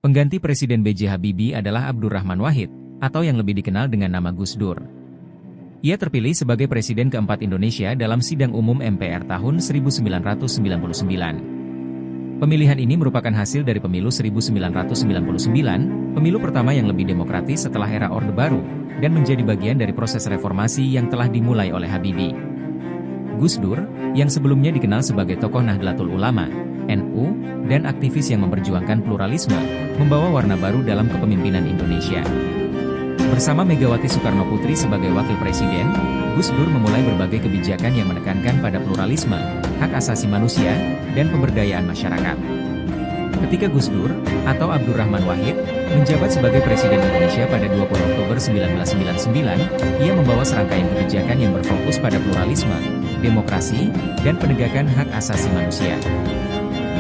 Pengganti Presiden B.J. Habibie adalah Abdurrahman Wahid, atau yang lebih dikenal dengan nama Gus Dur. Ia terpilih sebagai Presiden keempat Indonesia dalam Sidang Umum MPR tahun 1999. Pemilihan ini merupakan hasil dari pemilu 1999, pemilu pertama yang lebih demokratis setelah era Orde Baru, dan menjadi bagian dari proses reformasi yang telah dimulai oleh Habibie. Gus Dur, yang sebelumnya dikenal sebagai tokoh Nahdlatul Ulama, NU, dan aktivis yang memperjuangkan pluralisme, membawa warna baru dalam kepemimpinan Indonesia. Bersama Megawati Soekarno Putri sebagai wakil presiden, Gus Dur memulai berbagai kebijakan yang menekankan pada pluralisme, hak asasi manusia, dan pemberdayaan masyarakat. Ketika Gus Dur, atau Abdurrahman Wahid, menjabat sebagai Presiden Indonesia pada 20 Oktober 1999, ia membawa serangkaian kebijakan yang berfokus pada pluralisme, demokrasi, dan penegakan hak asasi manusia.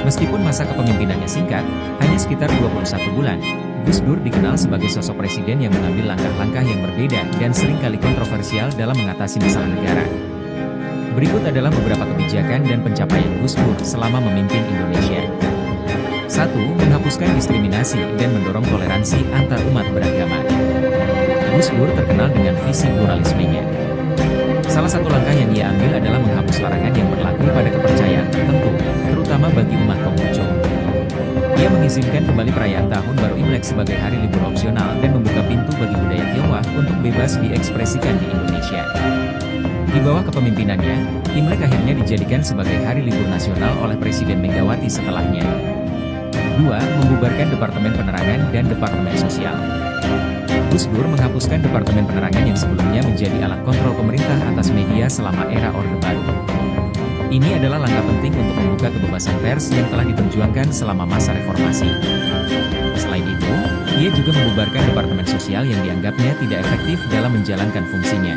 Meskipun masa kepemimpinannya singkat, hanya sekitar 21 bulan, Gus Dur dikenal sebagai sosok presiden yang mengambil langkah-langkah yang berbeda dan seringkali kontroversial dalam mengatasi masalah negara. Berikut adalah beberapa kebijakan dan pencapaian Gus Dur selama memimpin Indonesia. 1. Menghapuskan diskriminasi dan mendorong toleransi antar umat beragama. Gus Dur terkenal dengan visi pluralismenya. Salah satu langkah yang ia ambil adalah menghapus larangan yang berlaku pada kepercayaan tertentu, terutama bagi umat Konghucu. Ia mengizinkan kembali perayaan Tahun Baru Imlek sebagai hari libur opsional dan membuka pintu bagi budaya Tionghoa untuk bebas diekspresikan di Indonesia. Di bawah kepemimpinannya, Imlek akhirnya dijadikan sebagai hari libur nasional oleh Presiden Megawati setelahnya. 2. Membubarkan Departemen Penerangan dan Departemen Sosial. Gus Dur menghapuskan Departemen Penerangan yang sebelumnya menjadi alat kontrol pemerintah atas media selama era Orde Baru. Ini adalah langkah penting untuk membuka kebebasan pers yang telah diperjuangkan selama masa reformasi. Selain itu, ia juga membubarkan Departemen Sosial yang dianggapnya tidak efektif dalam menjalankan fungsinya.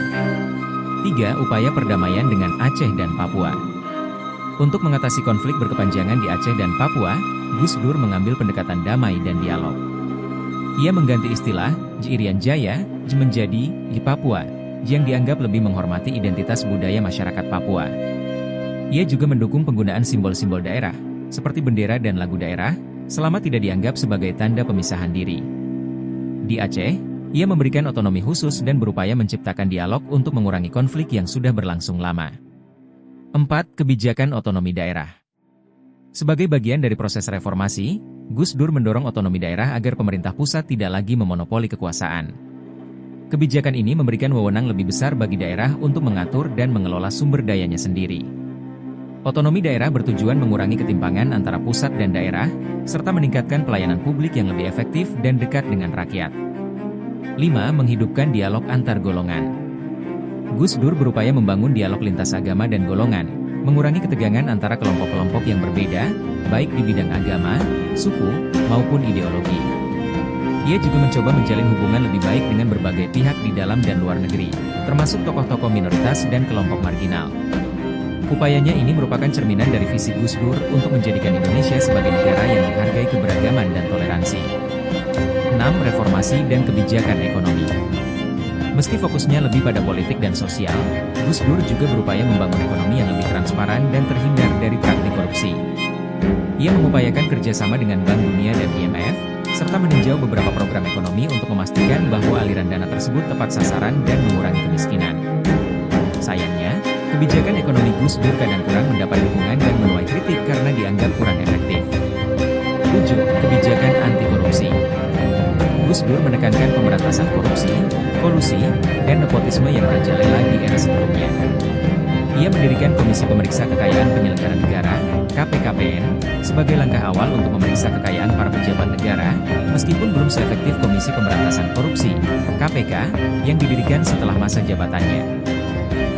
3. Upaya perdamaian dengan Aceh dan Papua. Untuk mengatasi konflik berkepanjangan di Aceh dan Papua, Gus Dur mengambil pendekatan damai dan dialog. Ia mengganti istilah Irian Jaya menjadi Di Papua, yang dianggap lebih menghormati identitas budaya masyarakat Papua. Ia juga mendukung penggunaan simbol-simbol daerah, seperti bendera dan lagu daerah, selama tidak dianggap sebagai tanda pemisahan diri. Di Aceh, ia memberikan otonomi khusus dan berupaya menciptakan dialog untuk mengurangi konflik yang sudah berlangsung lama. 4. Kebijakan otonomi daerah. Sebagai bagian dari proses reformasi, Gus Dur mendorong otonomi daerah agar pemerintah pusat tidak lagi memonopoli kekuasaan. Kebijakan ini memberikan wewenang lebih besar bagi daerah untuk mengatur dan mengelola sumber dayanya sendiri. Otonomi daerah bertujuan mengurangi ketimpangan antara pusat dan daerah, serta meningkatkan pelayanan publik yang lebih efektif dan dekat dengan rakyat. 5. Menghidupkan dialog antar golongan. Gus Dur berupaya membangun dialog lintas agama dan golongan, mengurangi ketegangan antara kelompok-kelompok yang berbeda, baik di bidang agama, suku, maupun ideologi. Ia juga mencoba menjalin hubungan lebih baik dengan berbagai pihak di dalam dan luar negeri, termasuk tokoh-tokoh minoritas dan kelompok marginal. Upayanya ini merupakan cerminan dari visi Gus Dur untuk menjadikan Indonesia sebagai negara yang menghargai keberagaman dan toleransi. 6. Reformasi dan kebijakan ekonomi. Meski fokusnya lebih pada politik dan sosial, Gus Dur juga berupaya membangun ekonomi yang lebih transparan dan terhindar dari praktik korupsi. Ia mengupayakan kerjasama dengan Bank Dunia dan IMF, serta meninjau beberapa program ekonomi untuk memastikan bahwa aliran dana tersebut tepat sasaran dan mengurangi kemiskinan. Sayangnya, kebijakan ekonomi Gus Dur kadang kurang mendapat dukungan dan menuai kritik karena dianggap kurang efektif. 7. Kebijakan anti-korupsi. Gus Dur menekankan pemberantasan korupsi, kolusi, dan nepotisme yang merajalela di era sebelumnya. Ia mendirikan Komisi Pemeriksa Kekayaan Penyelenggara Negara, KPKPN, sebagai langkah awal untuk memeriksa kekayaan para pejabat negara, meskipun belum seefektif Komisi Pemberantasan Korupsi, KPK, yang didirikan setelah masa jabatannya.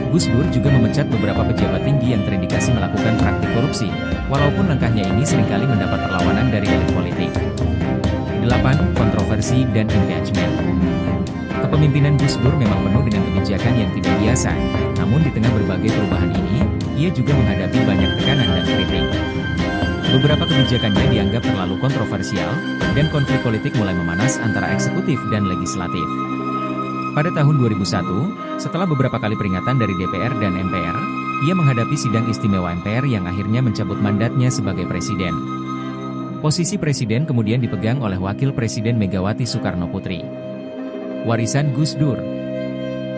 Gus Dur juga memecat beberapa pejabat tinggi yang terindikasi melakukan praktik korupsi, walaupun langkahnya ini seringkali mendapat perlawanan dari elit politik. 8. Kontroversi dan impeachment. Kepemimpinan Gus Dur memang penuh dengan kebijakan yang tidak biasa, namun di tengah berbagai perubahan ini, ia juga menghadapi banyak tekanan dan kritik. Beberapa kebijakannya dianggap terlalu kontroversial, dan konflik politik mulai memanas antara eksekutif dan legislatif. Pada tahun 2001, setelah beberapa kali peringatan dari DPR dan MPR, ia menghadapi sidang istimewa MPR yang akhirnya mencabut mandatnya sebagai presiden. Posisi presiden kemudian dipegang oleh Wakil Presiden Megawati Soekarno Putri. Warisan Gus Dur.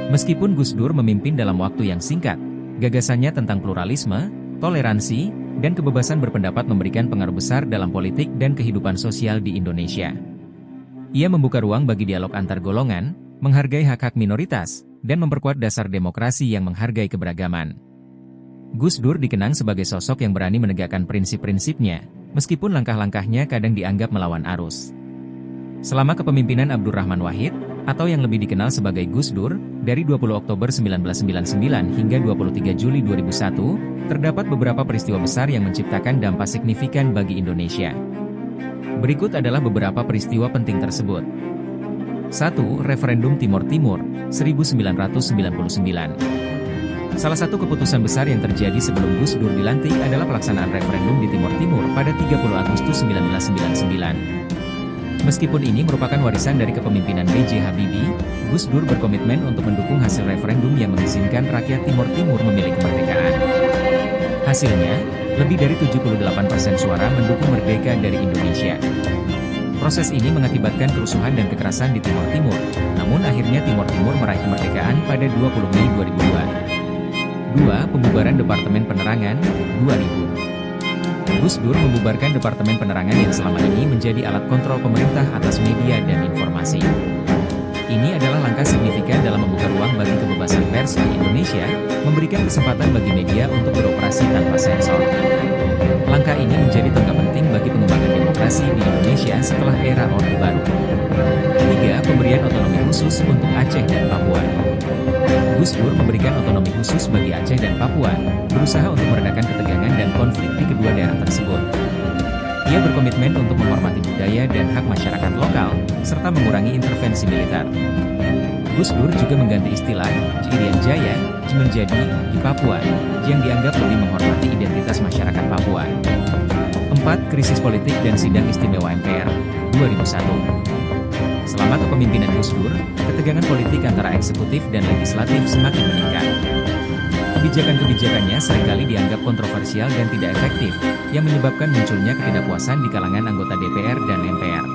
Meskipun Gus Dur memimpin dalam waktu yang singkat, gagasannya tentang pluralisme, toleransi, dan kebebasan berpendapat memberikan pengaruh besar dalam politik dan kehidupan sosial di Indonesia. Ia membuka ruang bagi dialog antar golongan, menghargai hak-hak minoritas, dan memperkuat dasar demokrasi yang menghargai keberagaman. Gus Dur dikenang sebagai sosok yang berani menegakkan prinsip-prinsipnya, meskipun langkah-langkahnya kadang dianggap melawan arus. Selama kepemimpinan Abdurrahman Wahid, atau yang lebih dikenal sebagai Gus Dur, dari 20 Oktober 1999 hingga 23 Juli 2001, terdapat beberapa peristiwa besar yang menciptakan dampak signifikan bagi Indonesia. Berikut adalah beberapa peristiwa penting tersebut. 1. Referendum Timor Timur, 1999. Salah satu keputusan besar yang terjadi sebelum Gus Dur dilantik adalah pelaksanaan referendum di Timor Timur pada 30 Agustus 1999. Meskipun ini merupakan warisan dari kepemimpinan B.J. Habibie, Gus Dur berkomitmen untuk mendukung hasil referendum yang mengizinkan rakyat Timor Timur memilih kemerdekaan. Hasilnya, lebih dari 78% suara mendukung merdeka dari Indonesia. Proses ini mengakibatkan kerusuhan dan kekerasan di Timor Timur, namun akhirnya Timor Timur meraih kemerdekaan pada 20 Mei 2002. 2. Pembubaran Departemen Penerangan, 2000. Gus Dur membubarkan Departemen Penerangan yang selama ini menjadi alat kontrol pemerintah atas media dan informasi. Ini adalah langkah signifikan dalam membuka ruang bagi kebebasan pers di Indonesia, memberikan kesempatan bagi media untuk beroperasi tanpa sensor. Langkah ini menjadi tonggak penting bagi pengembangan demokrasi di Indonesia setelah era Orde Baru. 3. Pemberian otonomi khusus untuk Aceh dan Papua. Gus Dur memberikan otonomi khusus bagi Aceh dan Papua, berusaha untuk meredakan ketegangan dan konflik di kedua daerah tersebut. Ia berkomitmen untuk menghormati budaya dan hak masyarakat lokal, serta mengurangi intervensi militer. Gus Dur juga mengganti istilah Irian Jaya menjadi di Papua, yang dianggap lebih menghormati identitas masyarakat Papua. 4. Krisis politik dan sidang istimewa MPR, 2001. Selama kepemimpinan Gus Dur, ketegangan politik antara eksekutif dan legislatif semakin meningkat. Kebijakan-kebijakannya seringkali dianggap kontroversial dan tidak efektif, yang menyebabkan munculnya ketidakpuasan di kalangan anggota DPR dan MPR.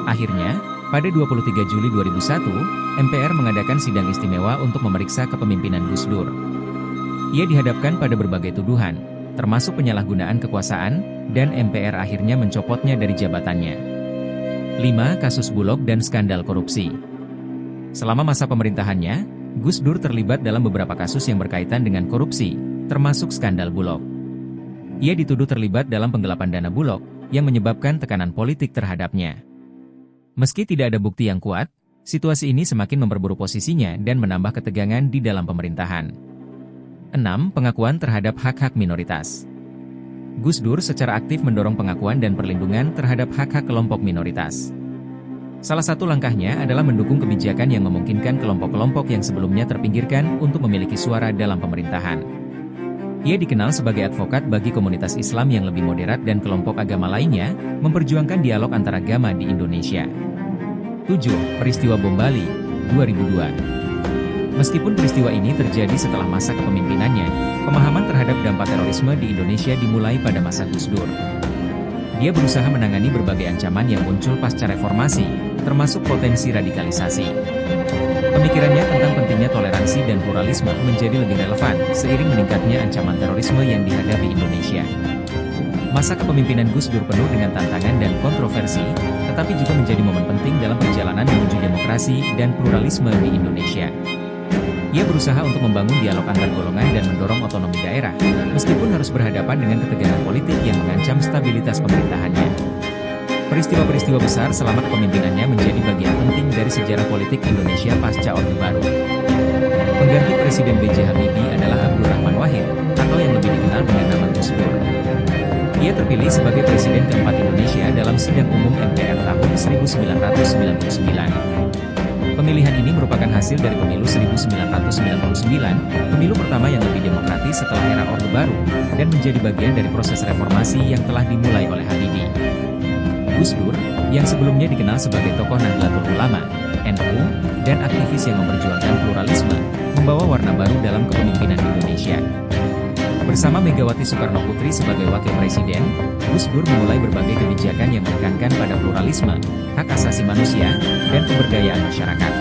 Akhirnya, pada 23 Juli 2001, MPR mengadakan sidang istimewa untuk memeriksa kepemimpinan Gus Dur. Ia dihadapkan pada berbagai tuduhan, termasuk penyalahgunaan kekuasaan, dan MPR akhirnya mencopotnya dari jabatannya. 5. Kasus Bulog dan skandal korupsi. Selama masa pemerintahannya, Gus Dur terlibat dalam beberapa kasus yang berkaitan dengan korupsi, termasuk skandal Bulog. Ia dituduh terlibat dalam penggelapan dana Bulog, yang menyebabkan tekanan politik terhadapnya. Meski tidak ada bukti yang kuat, situasi ini semakin memperburuk posisinya dan menambah ketegangan di dalam pemerintahan. 6. Pengakuan terhadap hak-hak minoritas. Gus Dur secara aktif mendorong pengakuan dan perlindungan terhadap hak-hak kelompok minoritas. Salah satu langkahnya adalah mendukung kebijakan yang memungkinkan kelompok-kelompok yang sebelumnya terpinggirkan untuk memiliki suara dalam pemerintahan. Ia dikenal sebagai advokat bagi komunitas Islam yang lebih moderat dan kelompok agama lainnya, memperjuangkan dialog antaragama di Indonesia. 7. Peristiwa Bom Bali, 2002. Meskipun peristiwa ini terjadi setelah masa kepemimpinannya, pemahaman terhadap dampak terorisme di Indonesia dimulai pada masa Gus Dur. Dia berusaha menangani berbagai ancaman yang muncul pasca reformasi, termasuk potensi radikalisasi. Pemikirannya tentang pentingnya toleransi dan pluralisme menjadi lebih relevan seiring meningkatnya ancaman terorisme yang dihadapi Indonesia. Masa kepemimpinan Gus Dur penuh dengan tantangan dan kontroversi, tetapi juga menjadi momen penting dalam perjalanan menuju demokrasi dan pluralisme di Indonesia. Ia berusaha untuk membangun dialog antar golongan dan mendorong otonomi daerah, meskipun harus berhadapan dengan ketegangan politik yang mengancam stabilitas pemerintahannya. Peristiwa-peristiwa besar selama kepemimpinannya menjadi bagian penting dari sejarah politik Indonesia pasca Orde Baru. Pengganti Presiden B.J. Habibie adalah Abdurrahman Wahid, atau yang lebih dikenal dengan nama Gus Dur. Ia terpilih sebagai Presiden keempat Indonesia dalam sidang umum MPR tahun 1999. Pemilihan ini merupakan hasil dari pemilu 1999, pemilu pertama yang lebih demokratis setelah era Orde Baru, dan menjadi bagian dari proses reformasi yang telah dimulai oleh Habibie. Gus Dur, yang sebelumnya dikenal sebagai tokoh Nahdlatul Ulama, NU, dan aktivis yang memperjuangkan pluralisme, membawa warna baru dalam kepemimpinan Indonesia. Bersama Megawati Soekarno Putri sebagai Wakil Presiden, Gus Dur memulai berbagai kebijakan yang menekankan pada pluralisme, hak asasi manusia, dan pemberdayaan masyarakat.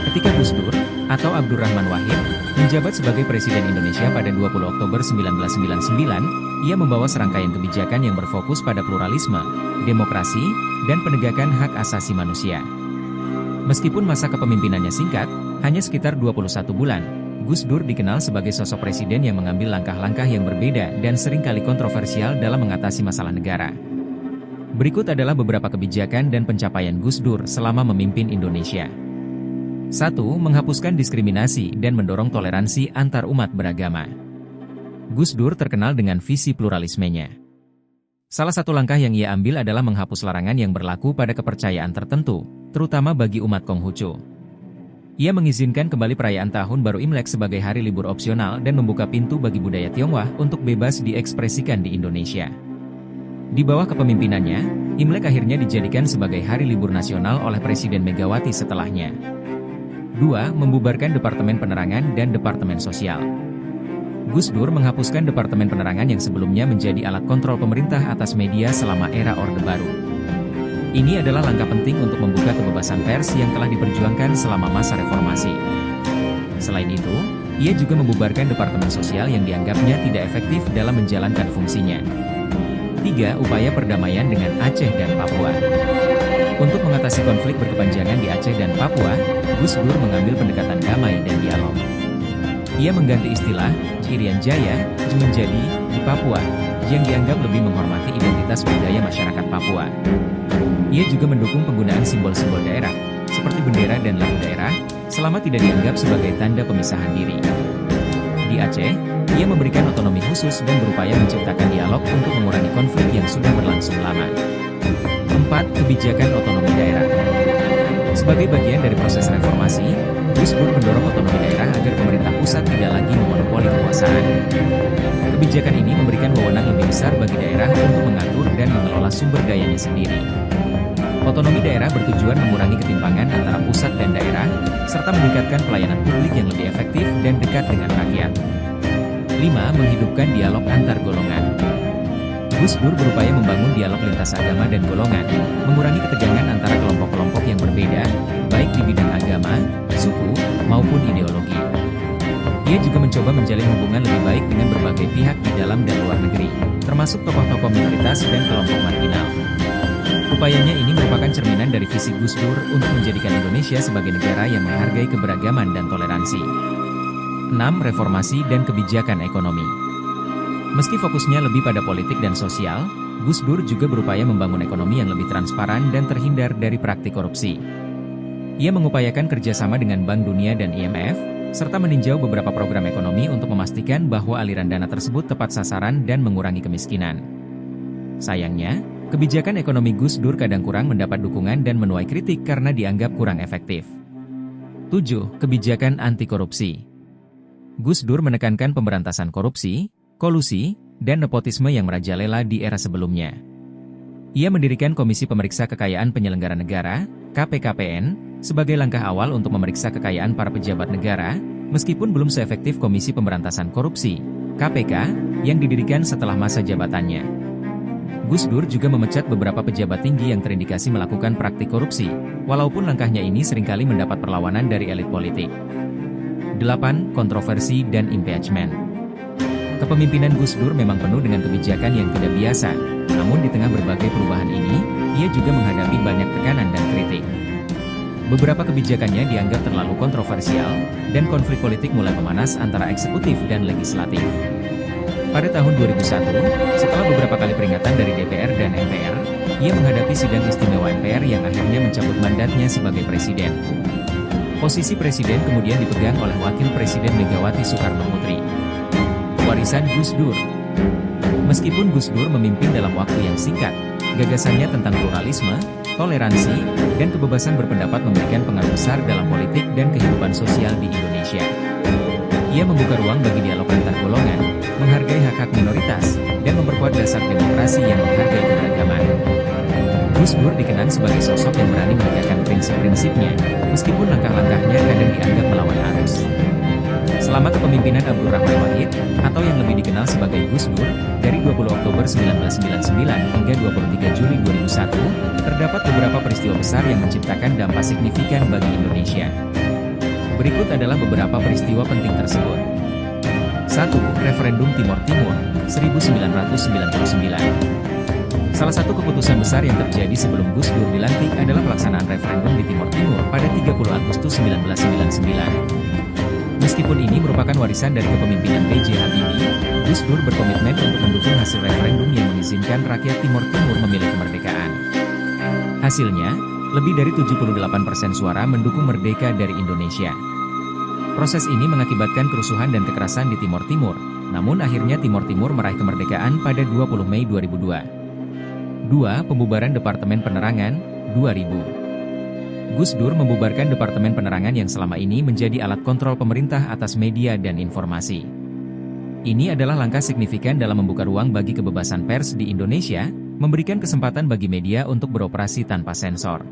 Ketika Gus Dur, atau Abdurrahman Wahid, menjabat sebagai Presiden Indonesia pada 20 Oktober 1999, ia membawa serangkaian kebijakan yang berfokus pada pluralisme, demokrasi, dan penegakan hak asasi manusia. Meskipun masa kepemimpinannya singkat, hanya sekitar 21 bulan, Gus Dur dikenal sebagai sosok presiden yang mengambil langkah-langkah yang berbeda dan seringkali kontroversial dalam mengatasi masalah negara. Berikut adalah beberapa kebijakan dan pencapaian Gus Dur selama memimpin Indonesia. 1. Menghapuskan diskriminasi dan mendorong toleransi antar umat beragama. Gus Dur terkenal dengan visi pluralismenya. Salah satu langkah yang ia ambil adalah menghapus larangan yang berlaku pada kepercayaan tertentu, terutama bagi umat Konghucu. Ia mengizinkan kembali perayaan Tahun Baru Imlek sebagai hari libur opsional dan membuka pintu bagi budaya Tionghoa untuk bebas diekspresikan di Indonesia. Di bawah kepemimpinannya, Imlek akhirnya dijadikan sebagai hari libur nasional oleh Presiden Megawati setelahnya. 2. Membubarkan Departemen Penerangan dan Departemen Sosial. Gus Dur menghapuskan Departemen Penerangan yang sebelumnya menjadi alat kontrol pemerintah atas media selama era Orde Baru. Ini adalah langkah penting untuk membuka kebebasan pers yang telah diperjuangkan selama masa reformasi. Selain itu, ia juga membubarkan Departemen Sosial yang dianggapnya tidak efektif dalam menjalankan fungsinya. 3. Upaya perdamaian dengan Aceh dan Papua. Untuk mengatasi konflik berkepanjangan di Aceh dan Papua, Gus Dur mengambil pendekatan damai dan dialog. Ia mengganti istilah Irian Jaya menjadi di Papua, yang dianggap lebih menghormati identitas budaya masyarakat Papua. Ia juga mendukung penggunaan simbol-simbol daerah, seperti bendera dan lagu daerah, selama tidak dianggap sebagai tanda pemisahan diri. Di Aceh, ia memberikan otonomi khusus dan berupaya menciptakan dialog untuk mengurangi konflik yang sudah berlangsung lama. 4. Kebijakan otonomi daerah. Sebagai bagian dari proses reformasi, Gus Dur mendorong otonomi daerah agar pemerintah pusat tidak lagi memonopoli kekuasaan. Kebijakan ini memberikan wewenang lebih besar bagi daerah untuk mengatur dan mengelola sumber dayanya sendiri. Otonomi daerah bertujuan mengurangi ketimpangan antara pusat dan daerah, serta meningkatkan pelayanan publik yang lebih efektif dan dekat dengan rakyat. 5. Menghidupkan dialog antar golongan. Gus Dur berupaya membangun dialog lintas agama dan golongan, mengurangi ketegangan antara kelompok-kelompok yang berbeda, baik di bidang agama, suku, maupun ideologi. Ia juga mencoba menjalin hubungan lebih baik dengan berbagai pihak di dalam dan luar negeri, termasuk tokoh-tokoh minoritas dan kelompok marginal. Upayanya ini merupakan cerminan dari visi Gus Dur untuk menjadikan Indonesia sebagai negara yang menghargai keberagaman dan toleransi. 6. Reformasi dan kebijakan ekonomi. Meski fokusnya lebih pada politik dan sosial, Gus Dur juga berupaya membangun ekonomi yang lebih transparan dan terhindar dari praktik korupsi. Ia mengupayakan kerjasama dengan Bank Dunia dan IMF, serta meninjau beberapa program ekonomi untuk memastikan bahwa aliran dana tersebut tepat sasaran dan mengurangi kemiskinan. Sayangnya, kebijakan ekonomi Gus Dur kadang kurang mendapat dukungan dan menuai kritik karena dianggap kurang efektif. 7. Kebijakan anti korupsi. Gus Dur menekankan pemberantasan korupsi, kolusi, dan nepotisme yang merajalela di era sebelumnya. Ia mendirikan Komisi Pemeriksa Kekayaan Penyelenggara Negara, KPKPN, sebagai langkah awal untuk memeriksa kekayaan para pejabat negara, meskipun belum seefektif Komisi Pemberantasan Korupsi, KPK, yang didirikan setelah masa jabatannya. Gus Dur juga memecat beberapa pejabat tinggi yang terindikasi melakukan praktik korupsi, walaupun langkahnya ini seringkali mendapat perlawanan dari elit politik. 8. Kontroversi dan impeachment. Kepemimpinan Gus Dur memang penuh dengan kebijakan yang tidak biasa, namun di tengah berbagai perubahan ini, ia juga menghadapi banyak tekanan dan kritik. Beberapa kebijakannya dianggap terlalu kontroversial, dan konflik politik mulai memanas antara eksekutif dan legislatif. Pada tahun 2001, setelah beberapa kali peringatan dari DPR dan MPR, ia menghadapi sidang istimewa MPR yang akhirnya mencabut mandatnya sebagai presiden. Posisi presiden kemudian dipegang oleh Wakil Presiden Megawati Soekarno Putri. Warisan Gus Dur. Meskipun Gus Dur memimpin dalam waktu yang singkat, gagasannya tentang pluralisme, toleransi, dan kebebasan berpendapat memberikan pengaruh besar dalam politik dan kehidupan sosial di Indonesia. Ia membuka ruang bagi dialog antar golongan, menghargai hak-hak minoritas, dan memperkuat dasar demokrasi yang menghargai keberagaman. Gus Dur dikenang sebagai sosok yang berani menegakkan prinsip-prinsipnya, meskipun langkah-langkahnya kadang dianggap melawan arus. Selama kepemimpinan Abdurrahman Wahid, atau yang lebih dikenal sebagai Gus Dur, dari 20 Oktober 1999 hingga 23 Juli 2001, terdapat beberapa peristiwa besar yang menciptakan dampak signifikan bagi Indonesia. Berikut adalah beberapa peristiwa penting tersebut. 1. Referendum Timor Timur, 1999. Salah satu keputusan besar yang terjadi sebelum Gus Dur dilantik adalah pelaksanaan referendum di Timor Timur pada 30 Agustus 1999. Meskipun ini merupakan warisan dari kepemimpinan B.J. Habibie, Gus Dur berkomitmen untuk mendukung hasil referendum yang mengizinkan rakyat Timor Timur memilih kemerdekaan. Hasilnya, lebih dari 78% suara mendukung merdeka dari Indonesia. Proses ini mengakibatkan kerusuhan dan kekerasan di Timor Timur, namun akhirnya Timor Timur meraih kemerdekaan pada 20 Mei 2002. 2. Pembubaran Departemen Penerangan, 2000. Gus Dur membubarkan Departemen Penerangan yang selama ini menjadi alat kontrol pemerintah atas media dan informasi. Ini adalah langkah signifikan dalam membuka ruang bagi kebebasan pers di Indonesia, memberikan kesempatan bagi media untuk beroperasi tanpa sensor.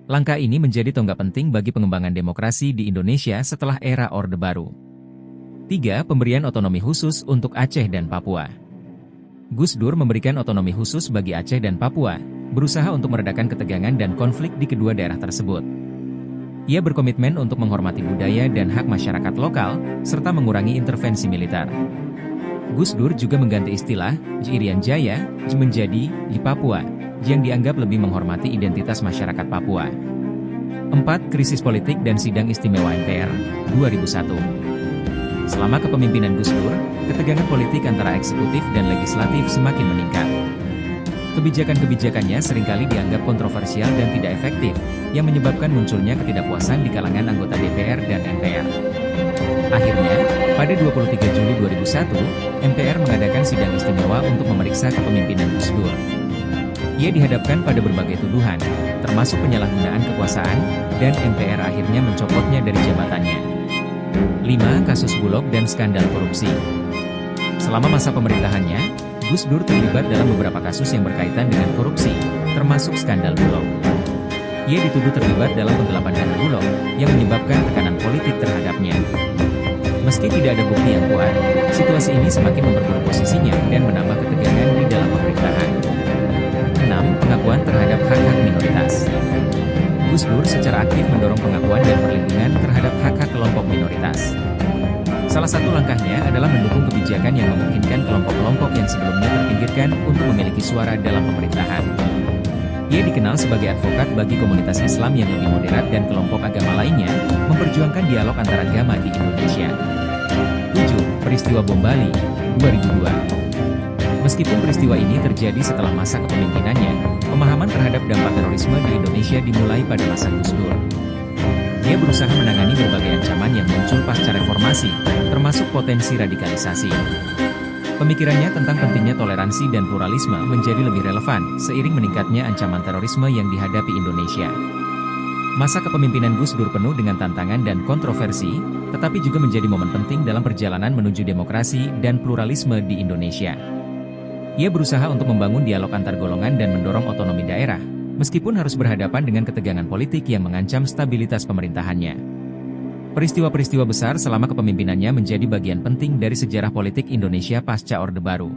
Langkah ini menjadi tonggak penting bagi pengembangan demokrasi di Indonesia setelah era Orde Baru. 3. Pemberian otonomi khusus untuk Aceh dan Papua. Gus Dur memberikan otonomi khusus bagi Aceh dan Papua, berusaha untuk meredakan ketegangan dan konflik di kedua daerah tersebut. Ia berkomitmen untuk menghormati budaya dan hak masyarakat lokal, serta mengurangi intervensi militer. Gus Dur juga mengganti istilah Irian Jaya menjadi Ji Papua, yang dianggap lebih menghormati identitas masyarakat Papua. 4. Krisis politik dan sidang istimewa MPR, 2001. Selama kepemimpinan Gus Dur, ketegangan politik antara eksekutif dan legislatif semakin meningkat. Kebijakan-kebijakannya seringkali dianggap kontroversial dan tidak efektif, yang menyebabkan munculnya ketidakpuasan di kalangan anggota DPR dan MPR. Akhirnya, pada 23 Juli 2001, MPR mengadakan sidang istimewa untuk memeriksa kepemimpinan Gus Dur. Ia dihadapkan pada berbagai tuduhan, termasuk penyalahgunaan kekuasaan, dan MPR akhirnya mencopotnya dari jabatannya. 5. Kasus Bulog dan skandal korupsi. Selama masa pemerintahannya, Gus Dur terlibat dalam beberapa kasus yang berkaitan dengan korupsi, termasuk skandal Bulog. Ia dituduh terlibat dalam penggelapan dana Bulog, yang menyebabkan tekanan politik terhadapnya. Meski tidak ada bukti yang kuat, situasi ini semakin memperburuk posisinya dan menambah ketegangan di dalam pemerintahan. 6. Pengakuan terhadap hak-hak minoritas. Gus Dur secara aktif mendorong pengakuan dan perlindungan terhadap hak-hak kelompok minoritas. Salah satu langkahnya adalah mendukung kebijakan yang memungkinkan kelompok-kelompok yang sebelumnya terpinggirkan untuk memiliki suara dalam pemerintahan. Ia dikenal sebagai advokat bagi komunitas Islam yang lebih moderat dan kelompok agama lainnya, memperjuangkan dialog antar agama di Indonesia. 7. Peristiwa Bom Bali, 2002. Meskipun peristiwa ini terjadi setelah masa kepemimpinannya, pemahaman terhadap dampak terorisme di Indonesia dimulai pada masa Gus Dur. Dia berusaha menangani berbagai ancaman yang muncul pasca reformasi, termasuk potensi radikalisasi. Pemikirannya tentang pentingnya toleransi dan pluralisme menjadi lebih relevan seiring meningkatnya ancaman terorisme yang dihadapi Indonesia. Masa kepemimpinan Gus Dur penuh dengan tantangan dan kontroversi, tetapi juga menjadi momen penting dalam perjalanan menuju demokrasi dan pluralisme di Indonesia. Ia berusaha untuk membangun dialog antar golongan dan mendorong otonomi daerah, meskipun harus berhadapan dengan ketegangan politik yang mengancam stabilitas pemerintahannya. Peristiwa-peristiwa besar selama kepemimpinannya menjadi bagian penting dari sejarah politik Indonesia pasca Orde Baru.